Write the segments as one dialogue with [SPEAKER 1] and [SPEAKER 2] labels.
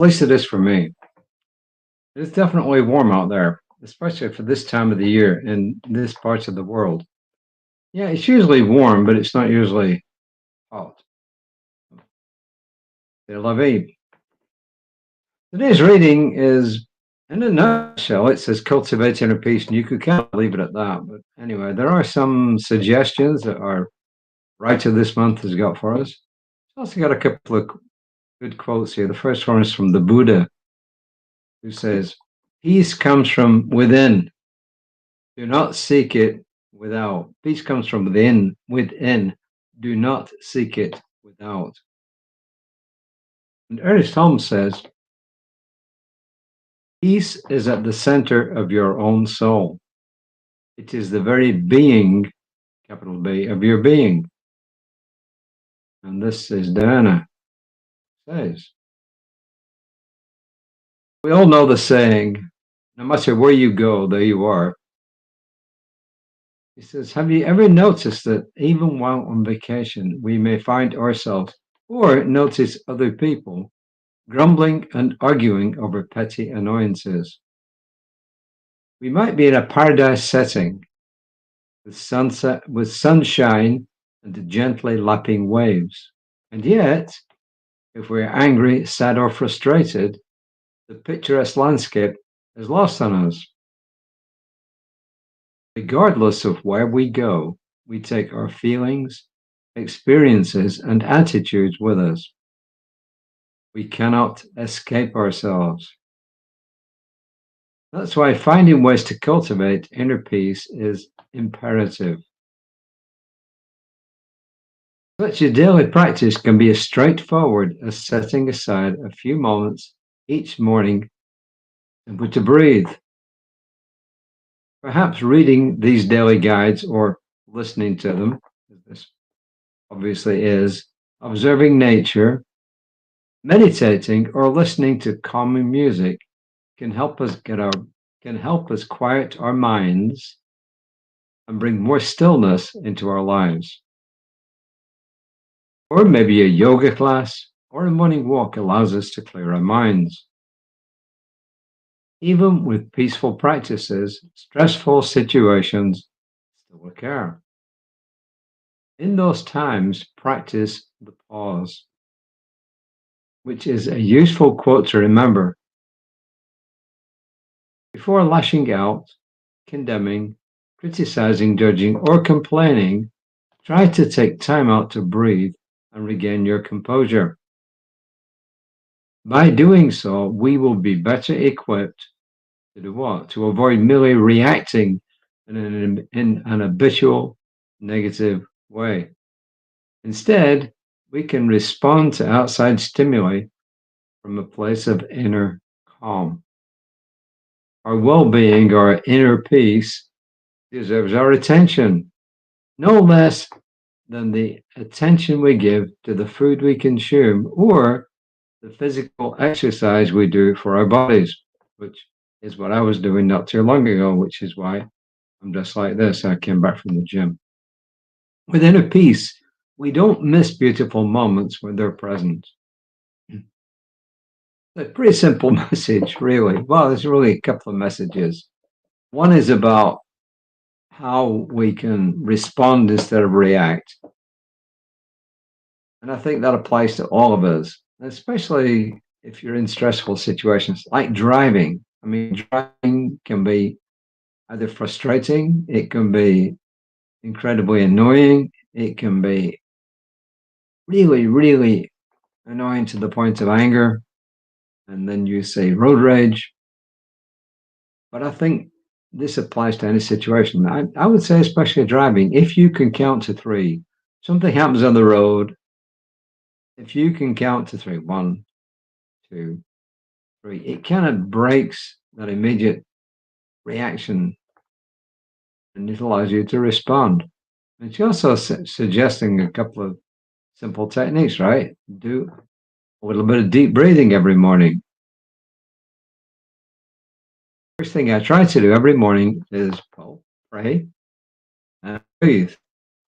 [SPEAKER 1] At least it is for me. It's definitely warm out there, especially for this time of the year in this parts of the world. Yeah, it's usually warm, but it's not usually hot. C'est la vie. Today's reading is, in a nutshell, it says cultivate inner peace, and you could kind of leave it at that. But anyway, there are some suggestions that our writer this month has got for us. She's also got a couple of good quotes here. The first one is from the Buddha, who says, peace comes from within. Do not seek it without. Peace comes from within. Do not seek it without. And Ernest Holmes says, peace is at the center of your own soul. It is the very being, capital B, of your being. And this is Diana says. We all know the saying, no matter where you go, there you are. He says, have you ever noticed that even while on vacation, we may find ourselves or notice other people grumbling and arguing over petty annoyances? We might be in a paradise setting with sunset, with sunshine and gently lapping waves. And yet, if we're angry, sad, or frustrated, the picturesque landscape is lost on us. Regardless of where we go, we take our feelings, experiences, and attitudes with us. We cannot escape ourselves. That's why finding ways to cultivate inner peace is imperative. Such a daily practice can be as straightforward as setting aside a few moments each morning simply to breathe. Perhaps reading these daily guides or listening to them, as this obviously is, observing nature, meditating, or listening to calming music can help us quiet our minds and bring more stillness into our lives. Or maybe a yoga class or a morning walk allows us to clear our minds. Even with peaceful practices, stressful situations still occur. In those times, practice the pause, which is a useful quote to remember. Before lashing out, condemning, criticizing, judging, or complaining, try to take time out to breathe and regain your composure. By doing so, we will be better equipped to do what? To avoid merely reacting in an habitual negative way. Instead, we can respond to outside stimuli from a place of inner calm. Our well-being, our inner peace, deserves our attention, no less than the attention we give to the food we consume or the physical exercise we do for our bodies, which is what I was doing not too long ago, which is why I'm just like this. I came back from the gym. With inner peace, we don't miss beautiful moments when they're present. A pretty simple message, really. Well, there's really a couple of messages. One is about how we can respond instead of react. And I think that applies to all of us, especially if you're in stressful situations like driving. I mean, driving can be either frustrating, it can be incredibly annoying, it can be really, really annoying to the point of anger, and then you say road rage. But I think this applies to any situation. I would say, especially driving, if you can count to three, something happens on the road. If you can count to three, 1, 2, 3, it kind of breaks that immediate reaction and it allows you to respond. And she's also suggesting a couple of simple techniques, right? Do a little bit of deep breathing every morning. First thing I try to do every morning is pray and breathe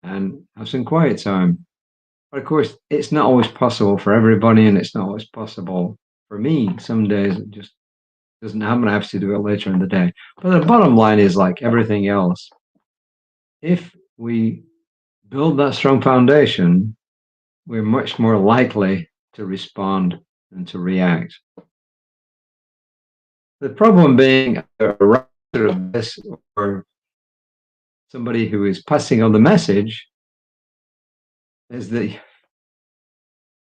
[SPEAKER 1] and have some quiet time. But of course, it's not always possible for everybody, and it's not always possible for me, some days it just doesn't happen. I have to do it later in the day. But the bottom line is, like everything else, if we build that strong foundation, we're much more likely to respond and to react. The problem being a writer of this or somebody who is passing on the message is that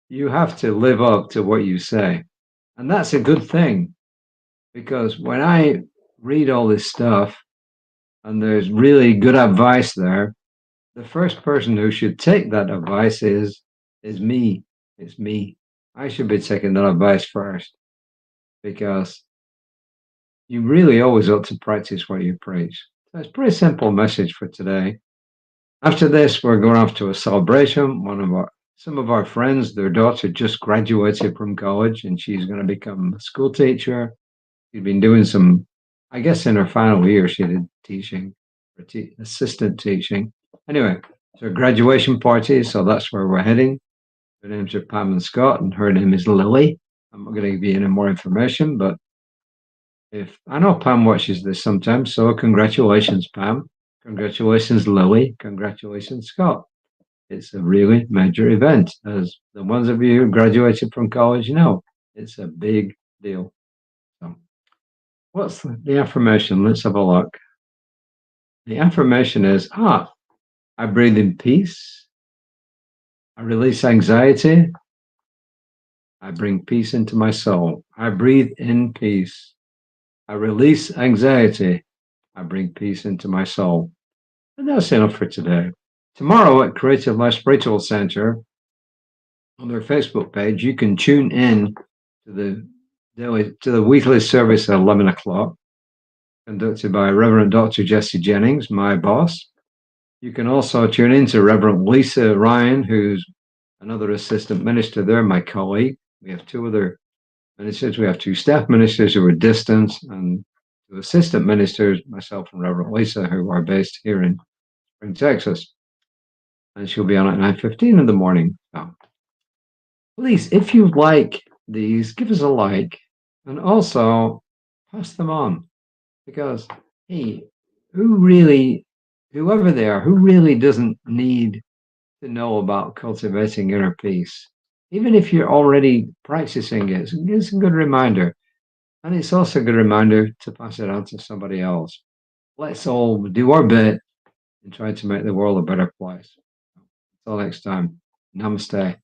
[SPEAKER 1] you have to live up to what you say. And that's a good thing, because when I read all this stuff and there's really good advice there, the first person who should take that advice is me. It's me. I should be taking that advice first, because you really always ought to practice what you preach. So it's a pretty simple message for today. After this, we're going off to a celebration. Some of our friends, their daughter just graduated from college and she's going to become a school teacher. She's been doing some, I guess in her final year, she did teaching, or assistant teaching. Anyway, so a graduation party, so that's where we're heading. Their names are Pam and Scott, and her name is Lily. I'm not going to give you any more information, but if I know Pam watches this sometimes, so congratulations, Pam. Congratulations, Lily. Congratulations, Scott. It's a really major event, as the ones of you who graduated from college know. It's a big deal. So, what's the affirmation? Let's have a look. The affirmation is, I breathe in peace. I release anxiety. I bring peace into my soul. I breathe in peace. I release anxiety. I bring peace into my soul. And that's enough for today. Tomorrow at Creative Life Spiritual Center, on their Facebook page, you can tune in to the weekly service at 11 o'clock, conducted by Reverend Dr. Jesse Jennings, my boss. You can also tune in to Reverend Lisa Ryan, who's another assistant minister there, my colleague. We have two other ministers. We have two staff ministers who are distant, and two assistant ministers, myself and Reverend Lisa, who are based here in Spring, Texas. And she'll be on at 9:15 in the morning. So please, if you like these, give us a like, and also pass them on, because hey, whoever they are, who really doesn't need to know about cultivating inner peace? Even if you're already practicing it, it's a good reminder. And it's also a good reminder to pass it on to somebody else. Let's all do our bit and try to make the world a better place. Until next time, namaste.